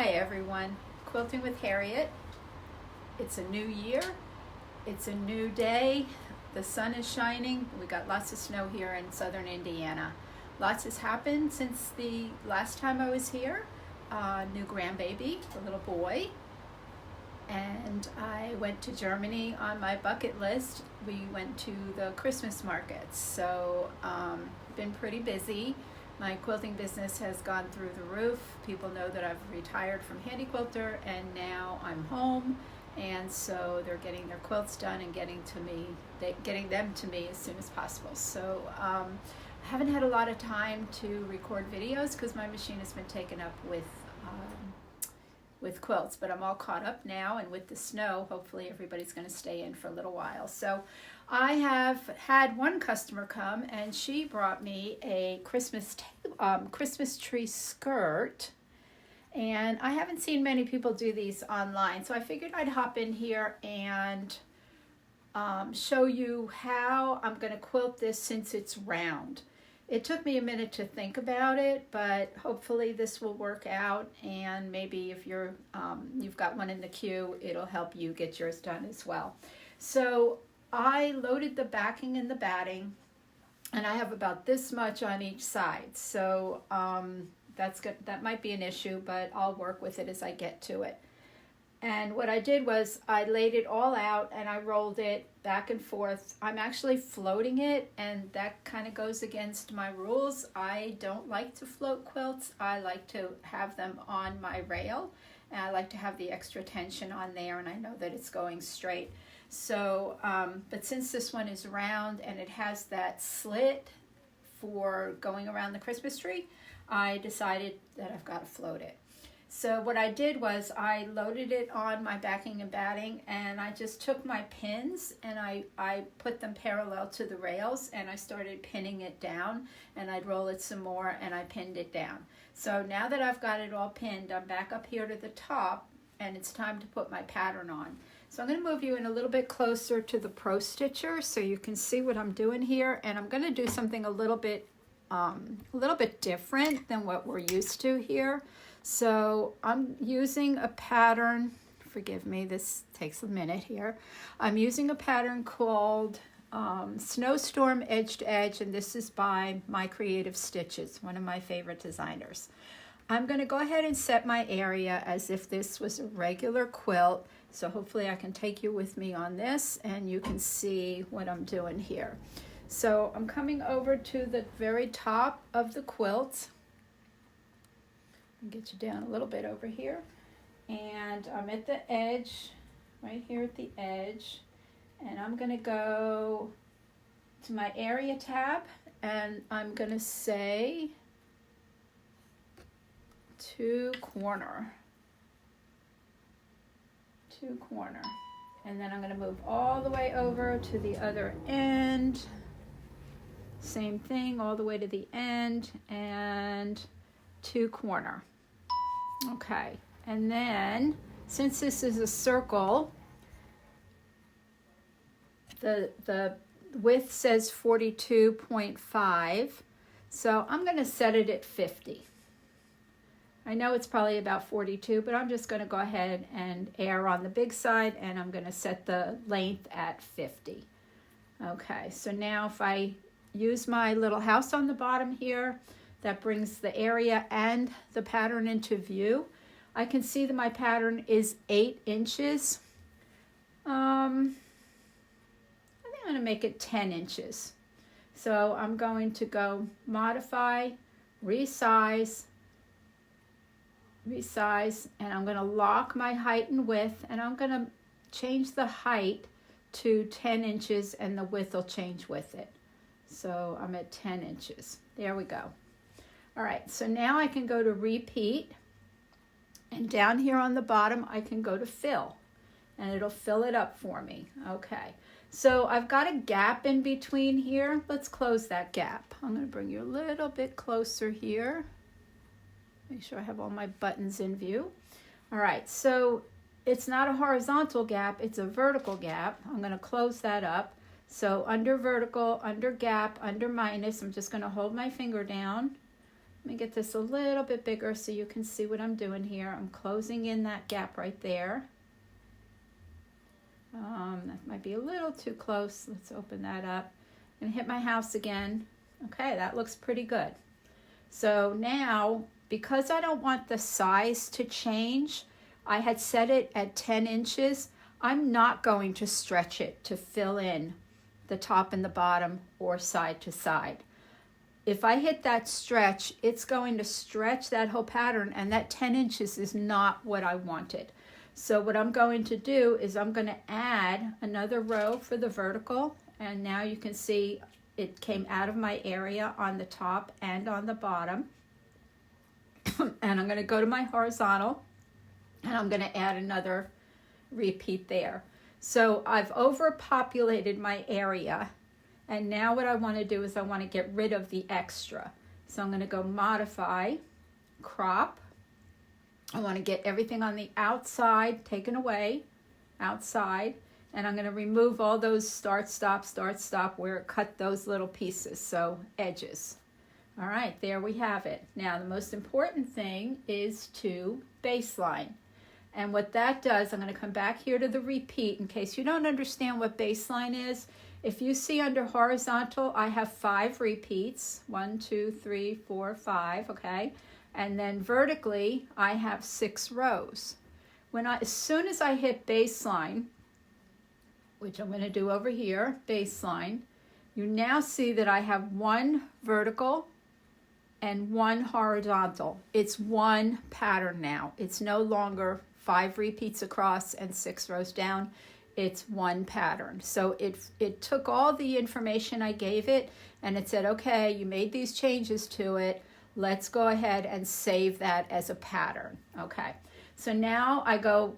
Hi everyone, Quilting with Harriet. It's a new year, it's a new day, the sun is shining, we got lots of snow here in southern Indiana. Lots has happened since the last time I was here. New grandbaby, a little boy, and I went to Germany on my bucket list. We went to the Christmas markets, so been pretty busy. My quilting business has gone through the roof. People know that I've retired from Handi Quilter and now I'm home, and so they're getting their quilts done and getting them to me as soon as possible. So I haven't had a lot of time to record videos because my machine has been taken up with quilts, but I'm all caught up now, and with the snow, hopefully everybody's going to stay in for a little while. So I have had one customer come, and she brought me a Christmas tree skirt, and I haven't seen many people do these online, so I figured I'd hop in here and show you how I'm going to quilt this since it's round. It took me a minute to think about it, but hopefully this will work out, and maybe if you've got one in the queue, it'll help you get yours done as well. So I loaded the backing and the batting, and I have about this much on each side. So that's good. That might be an issue, but I'll work with it as I get to it. And what I did was I laid it all out and I rolled it back and forth. I'm actually floating it, and that kind of goes against my rules. I don't like to float quilts. I like to have them on my rail, and I like to have the extra tension on there, and I know that it's going straight. So, but since this one is round and it has that slit for going around the Christmas tree, I decided that I've got to float it. So what I did was I loaded it on my backing and batting, and I just took my pins and I put them parallel to the rails, and I started pinning it down, and I'd roll it some more and I pinned it down. So now that I've got it all pinned, I'm back up here to the top, and it's time to put my pattern on. So I'm going to move you in a little bit closer to the Pro Stitcher so you can see what I'm doing here, and I'm going to do something a little bit different than what we're used to here. So I'm using a pattern, forgive me, this takes a minute here. I'm using a pattern called Snowstorm Edge to Edge, and this is by My Creative Stitches, one of my favorite designers. I'm going to go ahead and set my area as if this was a regular quilt, so hopefully I can take you with me on this and you can see what I'm doing here. So I'm coming over to the very top of the quilt. Get you down a little bit over here, and I'm at the edge, right here at the edge, and I'm going to go to my area tab, and I'm going to say two corner, and then I'm going to move all the way over to the other end, same thing all the way to the end, and two corner. Okay, and then since this is a circle, the width says 42.5, so I'm going to set it at 50. I know it's probably about 42, but I'm just going to go ahead and err on the big side, and I'm going to set the length at 50. Okay, so now if I use my little house on the bottom here, that brings the area and the pattern into view. I can see that my pattern is 8 inches. I think I'm going to make it 10 inches. So I'm going to go modify, resize, and I'm going to lock my height and width, and I'm going to change the height to 10 inches, and the width will change with it. So I'm at 10 inches. There we go. All right, so now I can go to repeat, and down here on the bottom I can go to fill, and it'll fill it up for me. Okay, so I've got a gap in between here. Let's close that gap. I'm going to bring you a little bit closer here. Make sure I have all my buttons in view. All right, so it's not a horizontal gap, it's a vertical gap. I'm going to close that up. So under vertical, under gap, under minus, I'm just going to hold my finger down Let me get this a little bit bigger so you can see what I'm doing here. I'm closing in that gap right there. That might be a little too close. Let's open that up and hit my house again. Okay, that looks pretty good. So now, because I don't want the size to change, I had set it at 10 inches. I'm not going to stretch it to fill in the top and the bottom or side to side. If I hit that stretch, it's going to stretch that whole pattern, and that 10 inches is not what I wanted. So what I'm going to do is I'm going to add another row for the vertical, and now you can see it came out of my area on the top and on the bottom. And I'm going to go to my horizontal, and I'm going to add another repeat there. So I've overpopulated my area, and now what I want to do is I want to get rid of the extra. So I'm going to go modify, crop. I want to get everything on the outside taken away, outside, and I'm going to remove all those start, stop where it cut those little pieces, so edges. All right, there we have it. Now the most important thing is to baseline. And what that does, I'm going to come back here to the repeat in case you don't understand what baseline is. If you see under horizontal, I have 5 repeats, 1, 2, 3, 4, 5, okay? And then vertically, I have 6 rows. As soon as I hit baseline, which I'm going to do over here, baseline, you now see that I have 1 vertical and 1 horizontal. It's 1 pattern now. It's no longer 5 repeats across and 6 rows down. It's 1 pattern. So it took all the information I gave it, and it said, okay, you made these changes to it. Let's go ahead and save that as a pattern. Okay, so now I go,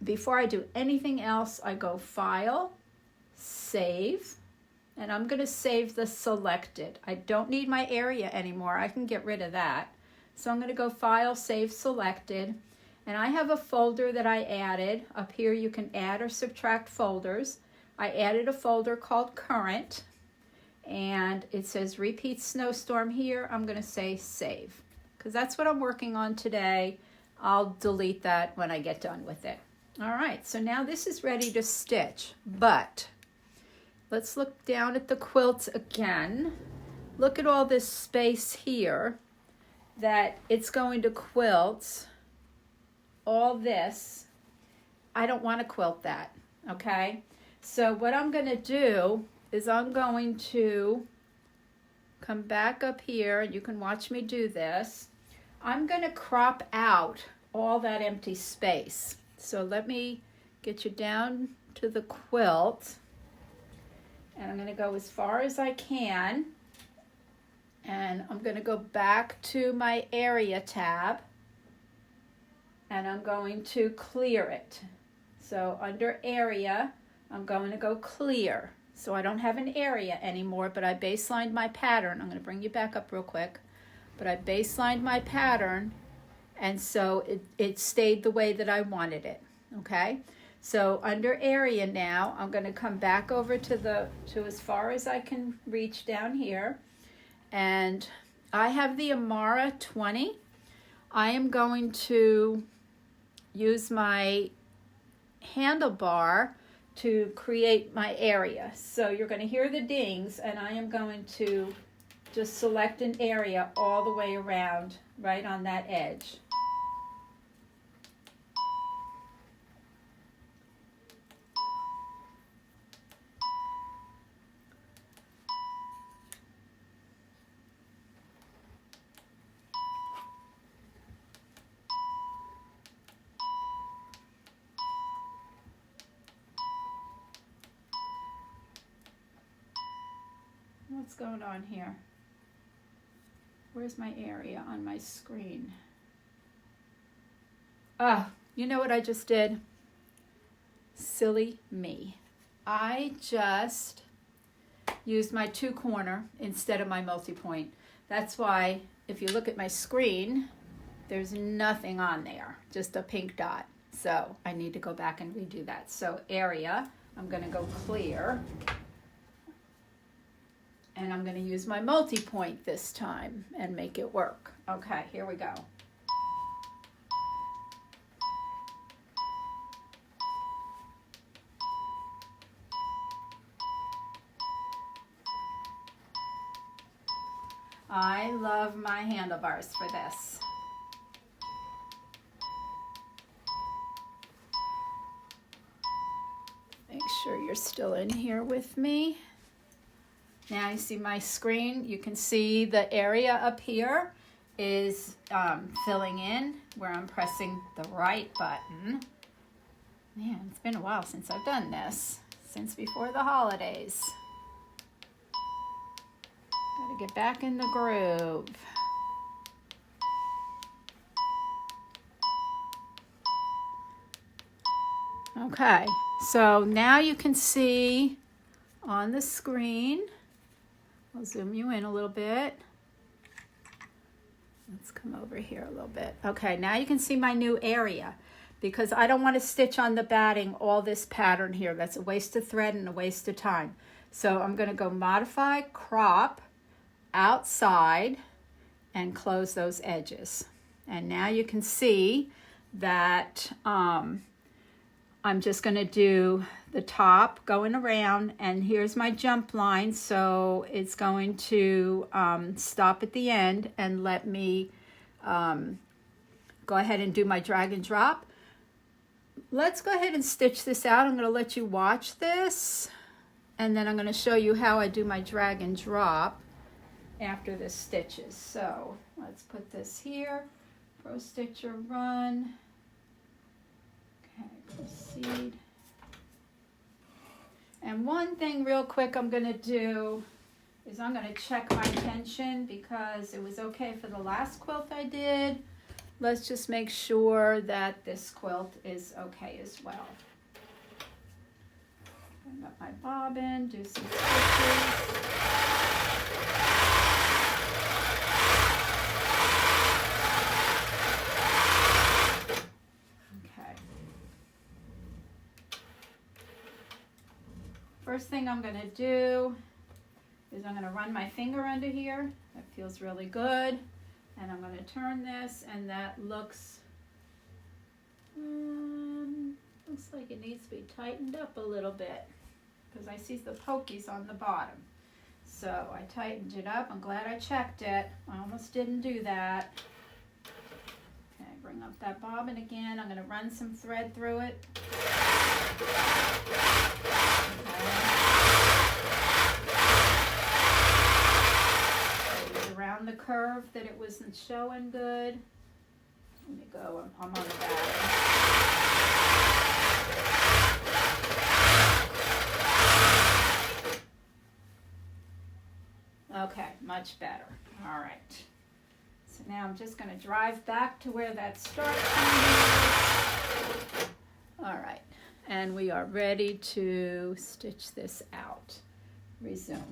before I do anything else, I go File, Save, and I'm going to save the selected. I don't need my area anymore. I can get rid of that. So I'm going to go File, Save, Selected, and I have a folder that I added. Up here you can add or subtract folders. I added a folder called Current, and it says Repeat Snowstorm here. I'm going to say Save, because that's what I'm working on today. I'll delete that when I get done with it. All right, so now this is ready to stitch, but let's look down at the quilt again. Look at all this space here that it's going to quilt. All this, I don't want to quilt that, okay? So what I'm going to do is I'm going to come back up here, and you can watch me do this. I'm going to crop out all that empty space. So let me get you down to the quilt, and I'm going to go as far as I can, and I'm going to go back to my area tab, and I'm going to clear it. So under area, I'm going to go clear. So I don't have an area anymore, but I baselined my pattern. I'm going to bring you back up real quick. But I baselined my pattern, and so it stayed the way that I wanted it, okay? So under area now, I'm going to come back over to as far as I can reach down here. And I have the Amara 20. I am going to use my handlebar to create my area. So you're going to hear the dings, and I am going to just select an area all the way around, right on that edge. What's going on here? Where's my area on my screen? Ah, you know what I just did? Silly me. I just used my 2-corner instead of my multi-point. That's why if you look at my screen, there's nothing on there, just a pink dot. So I need to go back and redo that. So area, I'm going to go clear. And I'm going to use my multi-point this time and make it work. Okay, here we go. I love my handlebars for this. Make sure you're still in here with me. Now you see my screen. You can see the area up here is filling in where I'm pressing the right button. Man, it's been a while since I've done this, since before the holidays. Gotta get back in the groove. Okay, so now you can see on the screen, I'll zoom you in a little bit. Let's come over here a little bit. Okay, now you can see my new area because I don't want to stitch on the batting all this pattern here. That's a waste of thread and a waste of time. So I'm going to go modify, crop, outside, and close those edges. And now you can see that I'm just going to do the top going around, and here's my jump line, so it's going to stop at the end and let me go ahead and do my drag and drop. Let's go ahead and stitch this out. I'm going to let you watch this, and then I'm going to show you how I do my drag and drop after this stitches. So let's put this here, pro stitcher, run. Okay, proceed. And one thing real quick I'm going to do is I'm going to check my tension because it was okay for the last quilt I did. Let's just make sure that this quilt is okay as well. Bring up my bobbin, do some stitches. First thing I'm going to do is I'm going to run my finger under here. That feels really good. And I'm going to turn this, and that looks like it needs to be tightened up a little bit because I see the pokies on the bottom. So I tightened it up. I'm glad I checked it. I almost didn't do that. Okay, bring up that bobbin again. I'm going to run some thread through it. Around the curve that it wasn't showing good. Let me go, I'm on the batting. Okay, much better. All right. So now I'm just going to drive back to where that start point is. All right. And we are ready to stitch this out. Resume.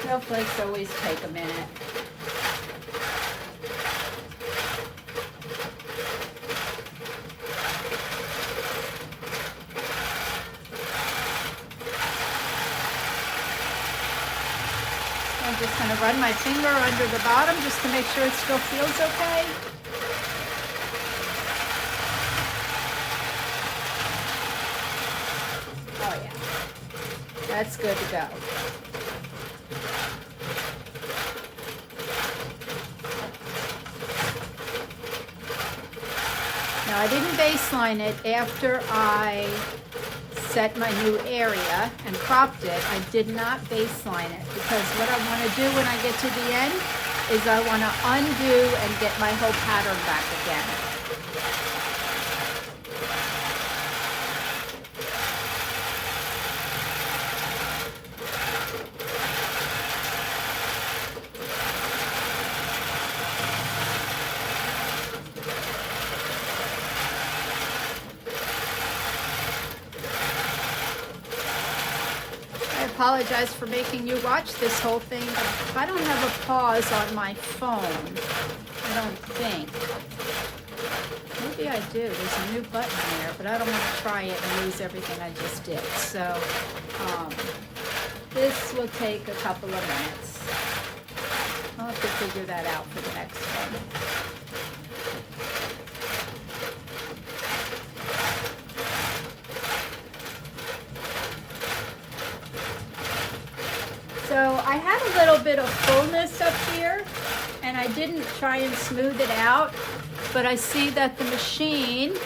Snowflakes always take a minute. I'm just going to run my finger under the bottom just to make sure it still feels okay. Oh yeah, that's good to go. Now I didn't baseline it after I set my new area and cropped it. I did not baseline it because what I want to do when I get to the end is I want to undo and get my whole pattern back again. apologize for making you watch this whole thing, but I don't have a pause on my phone. I don't think. Maybe I do. There's a new button there, but I don't want to try it and lose everything I just did. So this will take a couple of minutes. I'll have to figure that out for the next one. So I had a little bit of fullness up here, and I didn't try and smooth it out, but I see that the machine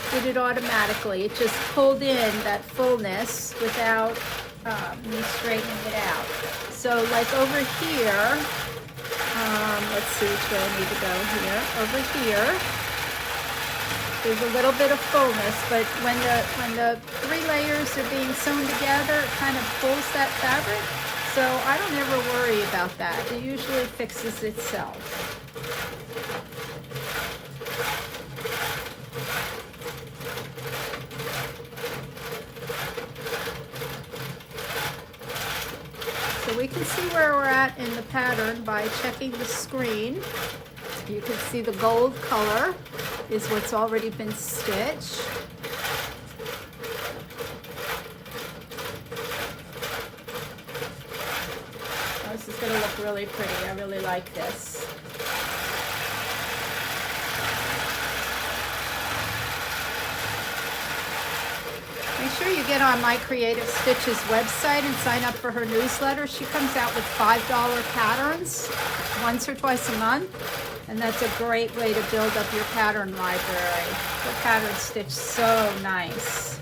did it automatically. It just pulled in that fullness without me straightening it out. So like over here, let's see which way I need to go here. Over here, there's a little bit of fullness, but when the 3 layers are being sewn together, it kind of pulls that fabric. So I don't ever worry about that. It usually fixes itself. So we can see where we're at in the pattern by checking the screen. You can see the gold color is what's already been stitched. This is going to look really pretty. I really like this. Make sure you get on My Creative Stitches website and sign up for her newsletter. She comes out with $5 patterns once or twice a month, and that's a great way to build up your pattern library. The patterns stitch so nice.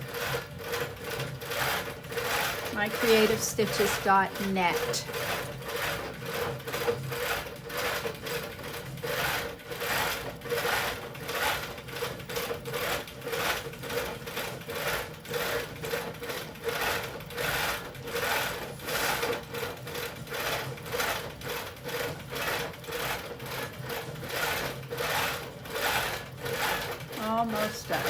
mycreativestitches.net. Almost done.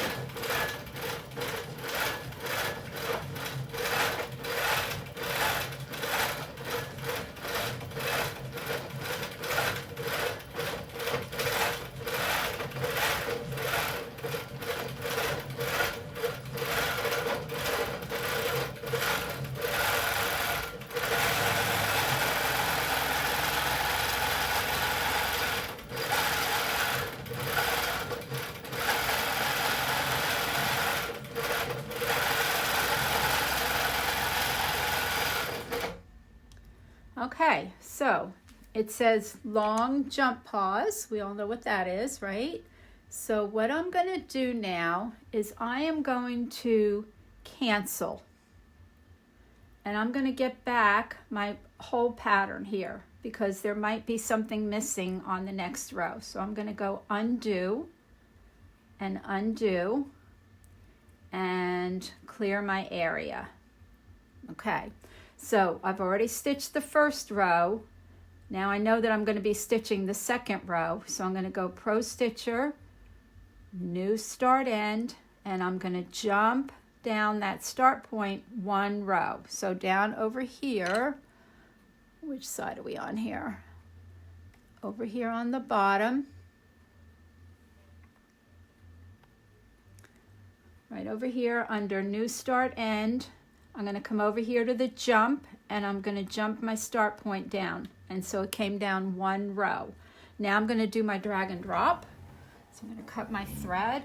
Okay, so it says long jump pause. We all know what that is, right? So what I'm going to do now is I am going to cancel. And I'm going to get back my whole pattern here because there might be something missing on the next row. So I'm going to go undo and undo and clear my area. Okay. So I've already stitched the first row. Now I know that I'm going to be stitching the second row. So I'm going to go Pro Stitcher, new start end, and I'm going to jump down that start point 1 row. So down over here, which side are we on here? Over here on the bottom. Right over here under new start end. I'm going to come over here to the jump and I'm going to jump my start point down. And so it came down 1 row. Now I'm going to do my drag and drop. So I'm going to cut my thread.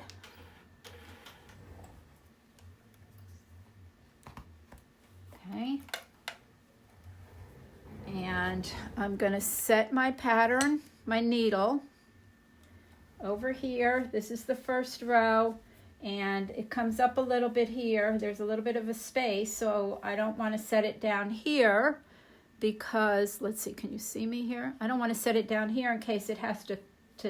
Okay. And I'm going to set my pattern, my needle, over here. This is the first row. And it comes up a little bit here. There's a little bit of a space, so I don't want to set it down here because, let's see, can you see me here? I don't want to set it down here in case it has to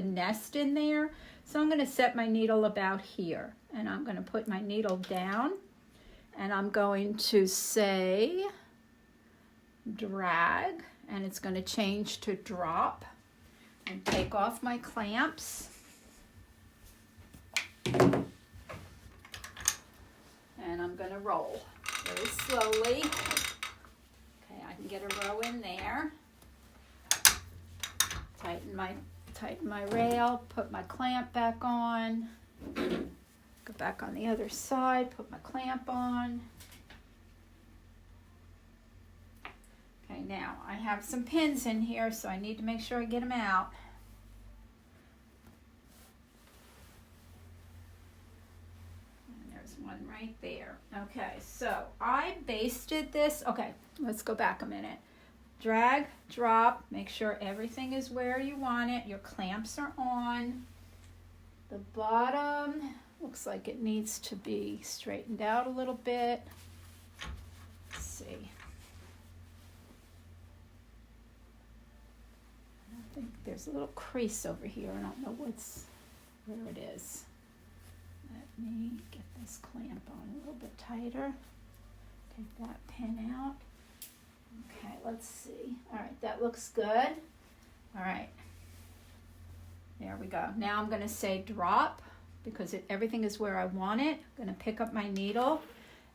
nest in there. So I'm going to set my needle about here. And I'm going to put my needle down. And I'm going to say drag. And it's going to change to drop. And take off my clamps. And I'm going to roll very slowly. tighten my rail, put my clamp back on, go back on the other side, put my clamp on. Okay, now I have some pins in here, so I need to make sure I get them out. And there's one right there. Okay, so I basted this. Okay, let's go back a minute. Drag, drop, make sure everything is where you want it. Your clamps are on. The bottom looks like it needs to be straightened out a little bit. Let's see. I think there's a little crease over here. I don't know where it is. Let me get this clamp on a little bit tighter. Take that pin out. Okay, let's see. All right, that looks good. All right, there we go. Now I'm going to say drop because everything is where I want it. I'm going to pick up my needle,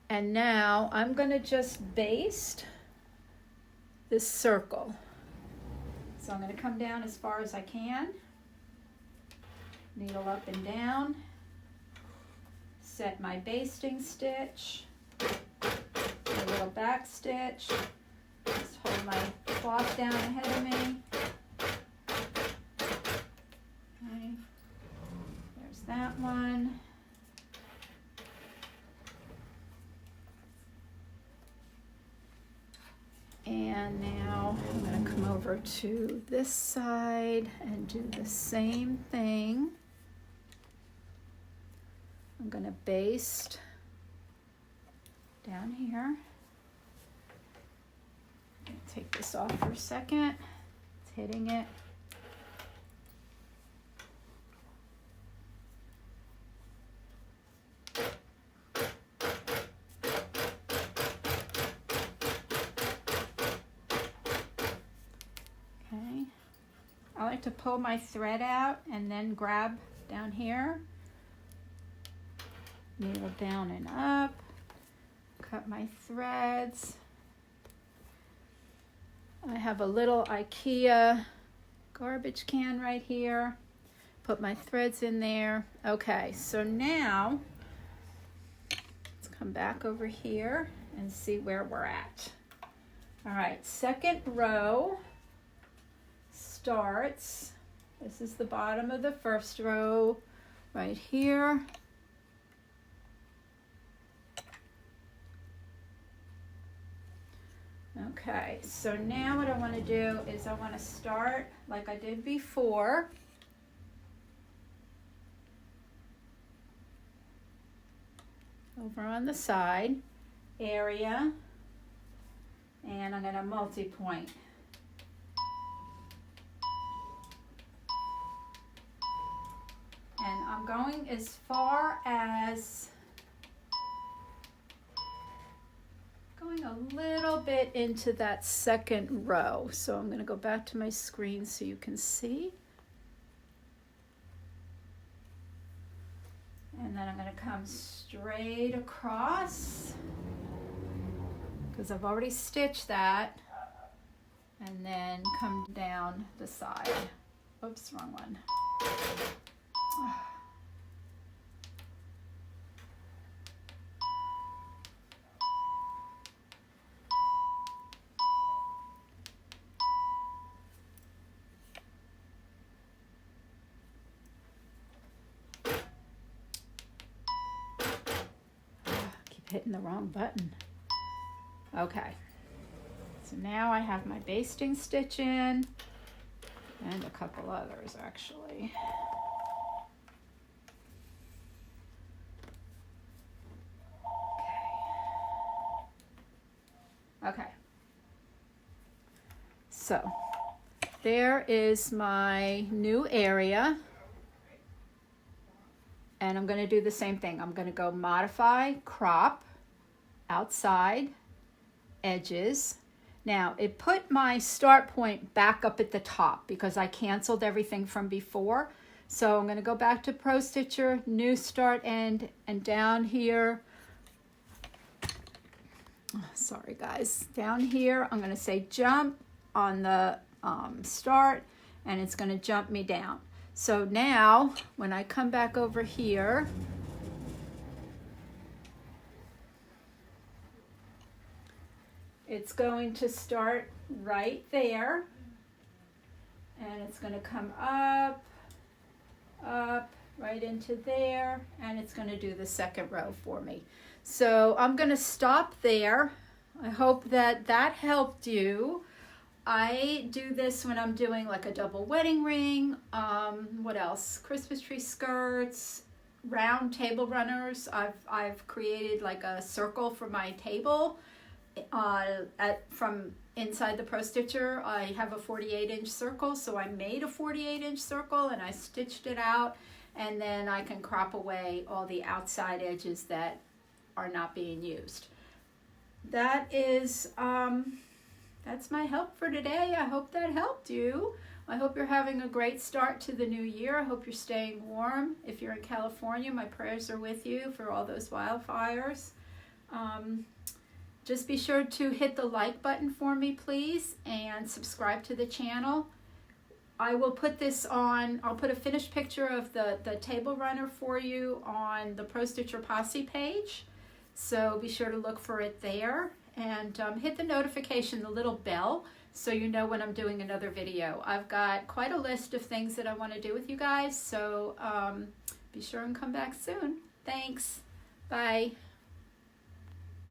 and now I'm going to just baste this circle. So I'm going to come down as far as I can, needle up and down, set my basting stitch, a little back stitch. Just hold my cloth down ahead of me. Okay, there's that one. And now I'm going to come over to this side and do the same thing. I'm going to baste down here. Take this off for a second. It's hitting it. Okay. I like to pull my thread out and then grab down here. Needle down and up. Cut my threads. I have a little IKEA garbage can right here. Put my threads in there. Okay, so now let's come back over here and see where we're at. All right, second row starts. This is the bottom of the first row right here. Okay, so now what I want to do is I want to start like I did before. Over on the side area, and I'm going to multi-point. And I'm going as far as going a little bit into that second row. So I'm going to go back to my screen so you can see. And then I'm going to come straight across because I've already stitched that, and then come down the side. Oops, wrong one. Hitting the wrong button. Okay, so now I have my basting stitch in and a couple others actually. Okay, so there is my new area. And I'm going to do the same thing. I'm going to go modify, crop, outside, edges. Now, it put my start point back up at the top because I canceled everything from before. So I'm going to go back to Pro Stitcher, new start end, and down here, sorry guys, down here I'm going to say jump on the start, and it's going to jump me down. So now when I come back over here, it's going to start right there, and it's going to come up, up, right into there, and it's going to do the second row for me. So I'm going to stop there. I hope that that helped you. I do this when I'm doing like a double wedding ring, what else? Christmas tree skirts, round table runners. I've created like a circle for my table from inside the Pro Stitcher. I have a 48-inch circle, so I made a 48-inch circle and I stitched it out, and then I can crop away all the outside edges that are not being used. That is that's my help for today. I hope that helped you. I hope you're having a great start to the new year. I hope you're staying warm. If you're in California, my prayers are with you for all those wildfires. Just be sure to hit the like button for me, please, and subscribe to the channel. I will put this on, I'll put a finished picture of the table runner for you on the Pro Stitcher Posse page. So be sure to look for it there, and hit the notification, the little bell, so you know when I'm doing another video. I've got quite a list of things that I want to do with you guys, so be sure and come back soon. Thanks. Bye.